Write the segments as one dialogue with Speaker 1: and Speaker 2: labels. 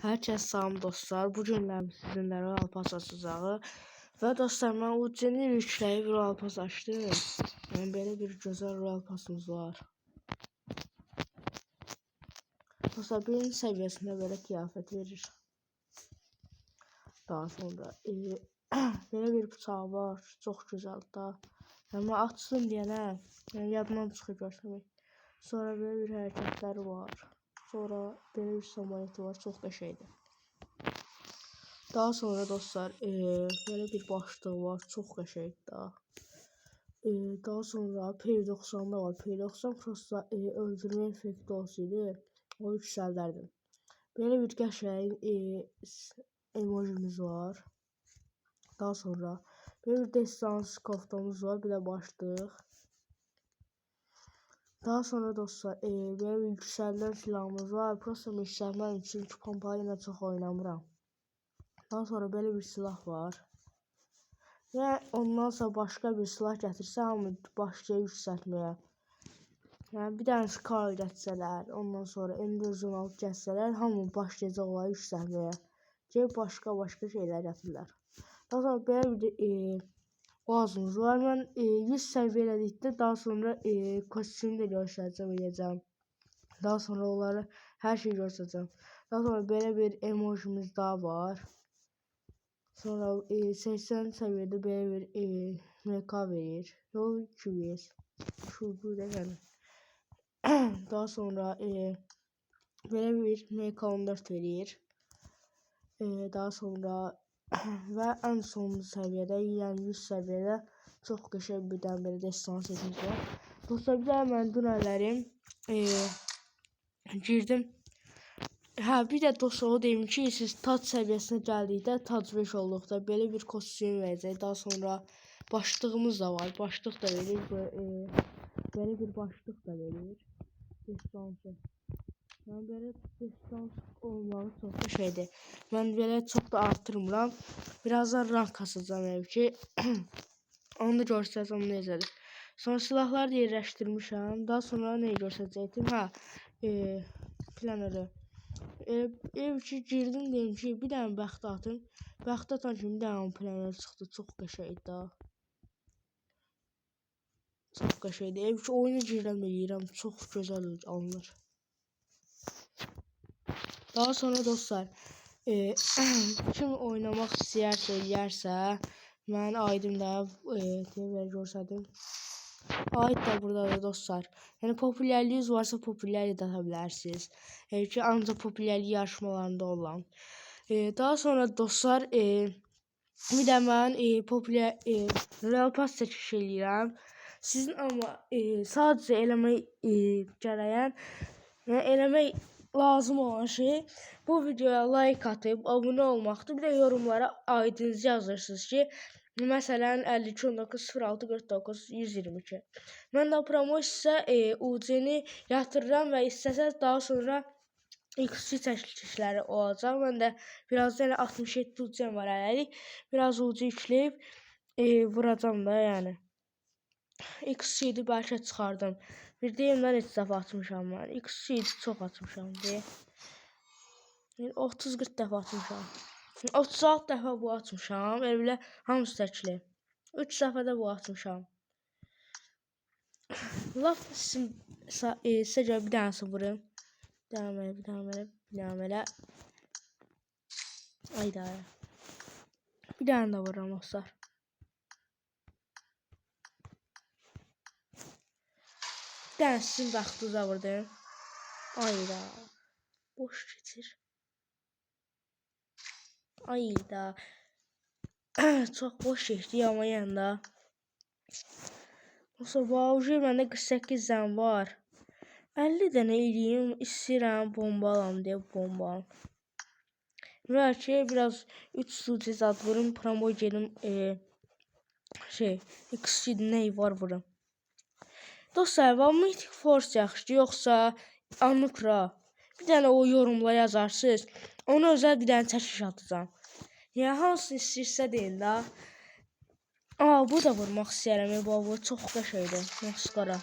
Speaker 1: Hər kəs salam dostlar. Bu günlər sizinlə Royal Pass açacağı və dostlar mən UC-ni yükləyib Royal Pass açdım. Yəni belə bir gözəl Royal Passımız var. Dostlar birinci səviyyəsində belə qiyafət verir. Daha sonra belə bir bıçağı var. Çox gözəl da. Yəni mən açdım deyənə, yəni yadımdan çıxıb görsəmək. Sonra belə bir hərəkətləri var. Sonra belə bir samolyeti var, çox qəşəngdir. Daha sonra dostlar belə bir başlığı var, çox qəşəngdir. Daha sonra P90 da var. P90 prosta öldürmə effekti olsaydı, o yüksəldərdim. Belə bir qəşəng emojimiz var. Daha sonra belə bir destans koftamız var, bir də başlıq. Daha sonra dostlar belə bir yüksələn silahımız var. Prosta yüksəlməm üçün pompalı ilə çox oynamıram. Daha sonra belə bir silah var. Və ondan sonra başqa bir silah gətirsə, hamı başlayır yüksəltməyə. Yəni bir dənə Scar gətsələr, ondan sonra M416 gətsələr, hamı başlayacaq onları yüksəltməyə. Gəlib başqa şeylər gətirirlər. Daha sonra belə bir boğazımız var. Mən 100 səviyyə elədikdə daha sonra kostümü də göstərəcəm. Daha sonra onları hər şeyi göstərəcəm. Daha sonra belə bir emojimiz daha var. Sonra 80 səviyyədə belə bir MK verir. Yol 200. Şu burada yəni. Daha sonra belə bir MK14 verir. Daha sonra və ən sonuncu səviyyədə, yəni 100 səviyyədə çox qəşəng bir dənə belə destans etmiş var. Dostlar bir də mən dünərlərim girdim. Bir də dostlar o deyim ki, siz tac səviyyəsinə gəldikdə, tac 5 olduqda belə bir kostüm verəcək. Daha sonra başlığımız da var. Başlıq da verir. Belə bir başlıq da verir. Destansı. Yəni belə destans olmağı çox qəşəngdir. Mən belə çox da artırmıram. Birazdan rank kasacağım yəni ki, onu da göstərəcəm necədir. Sonra silahları yerləşdirmişəm. Daha sonra nəyi göstərəcəkdim? Planörü. Ki girdim deyim ki, bir dənə bəxtə atım. Bəxtə atan kimi bir dənə planör çıxdı. Çox qəşəngdir. Çox qəşəngdir. Ki oyuna girəm eləyirəm. Çox gözəl alınır. Daha sonra dostlar, kim oynamaq istəyərsə, eləyərsə, mən aydım da görsədim. Aid da buradadır dostlar. Yəni popülərliğiniz varsa popülərlik də ata bilərsiniz. Ki ancaq popülərlik yarışmalarında olan. Daha sonra dostlar, bir də mən Royal Pass çəkiş eləyirəm. Sizin amma sadəcə eləmək gərəyən, yəni eləmək lazım olan şey bu videoya like atıp abone olmaqdır. Bir də yorumlara aidinizi yazırsınız ki, məsələn 52190649 122. Mən də promosia UC-ni yatırıram və istəsəz daha sonra XC çəkilişləri olacaq. Mən də biraz yəni 67 UC var hələlik. Biraz UC yükləyib vuracam da yəni. XC-di bəlkə çıxardım. Bir deyim mən heç dəfə atmışam mən. XC-di çox atmışam deyə. 30-40 dəfə atmışam. 36 dəfə bu atmışam. Elə hamısı təkli. 3 dəfə də bu atmışam. Laf sizə görə bir dənəsi vurayım. Bir dənə belə. Ayda. Bir dənə də vururam dostlar. Bir dənə sizin vaxtınıza vurdum. Ayda. Boş keçir. Ayda. Çox boş keçdi amma yanında. Dostlar bu auji məndə 48 zəm var. 50 dənə eləyim, istəyirəm bombalam deyə bombalam. Bəlkə biraz 3 suci zad vurum, promo gelim XC-də nəyi var vurum. Dostlar, Mythic Force yaxşıdır, yoxsa Anukra? Bir dənə o yorumla yazarsınız. Ona özel bir dənə çəkiş atacağım. Yəni hansını istəyirsə deyin də. Bu da vurmaq istəyirəm. Bu çox qəşəngdir. Maskara.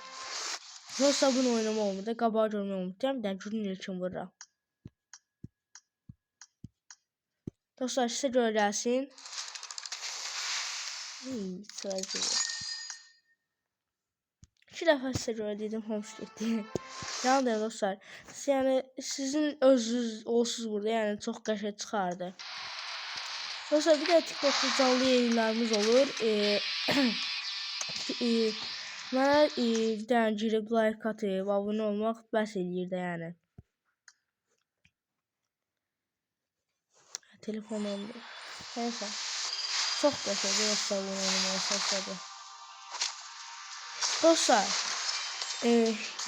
Speaker 1: Yoxsa bunu oynamaq olmadı. Qabağı görmək olmadı. Bir dənə günün ilkin vururam. Dostlar sizə görə gəlsin. Sıracı. 2 dəfə sizə görə dedim, hoş getdi. Yəni dostlar, yəni sizin özünüz olsuz burada, yəni çox qəşəng çıxardı. Dostlar bir də TikTokda canlı yayınlarımız olur. Mənə bir dənə girib like atıb, abunə olmaq bəs eləyir də yəni. Telefonumda. Neyse. Çox qəşəng dostlar bunu oynamağa çalışadı. Dostlar,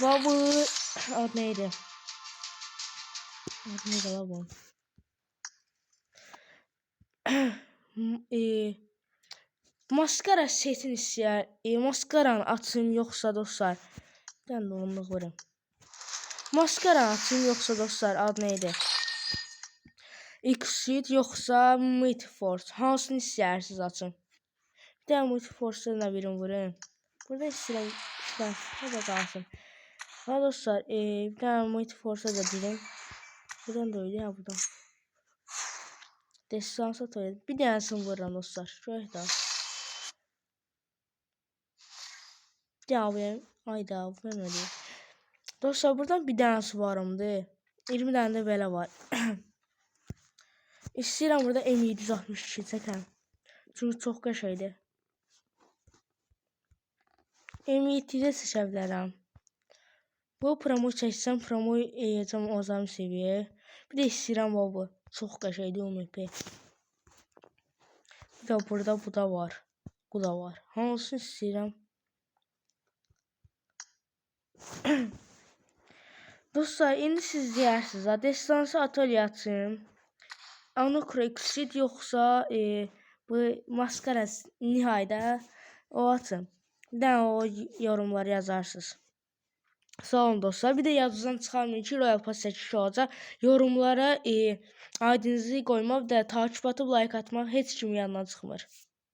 Speaker 1: bu ad neydi? Ad neydi la bu? Maskara setini istəyər. Maskaranı açım yoxsa dostlar? Bir dənə də onluq verim. Maskaranı açım yoxsa dostlar ad neydi? X-Sheet yoxsa Meatforce. Hansını istəyirsiniz açın. Bir dənə Meatforce'dan da birini vurayım. Burada istəyirəm. Hadi qalsın. Ha dostlar, bir dənə Meatforce'a da birim. Buradan da öyle ya buradan. Destansı atayım. Bir dənəsini vururam dostlar. Şöyle daha. Bir dənə verim. Ayda vermədi. Dostlar buradan bir dənəsi varımdı. 20 dənə də belə var. İstəyirəm burada M762 çəkəm. Çünki çox qəşəngdir. M7-də seçə bilərəm. Bu promo çəksəm, promo yiyəcəm o zaman seviyə. Bir də istəyirəm bu. Çox qəşəngdir UMP. Bir də burada bu da var. Bu da var. Hansını istəyirəm? Dostlar, indi siz deyirsiniz, destansı atölye açın. Anokro X-Sheet yoxsa bu maskara nihayda o açın. Bir dənə o yorumları yazarsınız. Sağ olun dostlar. Bir də yadınızdan çıxarmayın ki, Royal Pass 8 olacaq. Yorumlara adınızı qoymaq və takip atıb like atmaq heç kimin yanından çıxmır.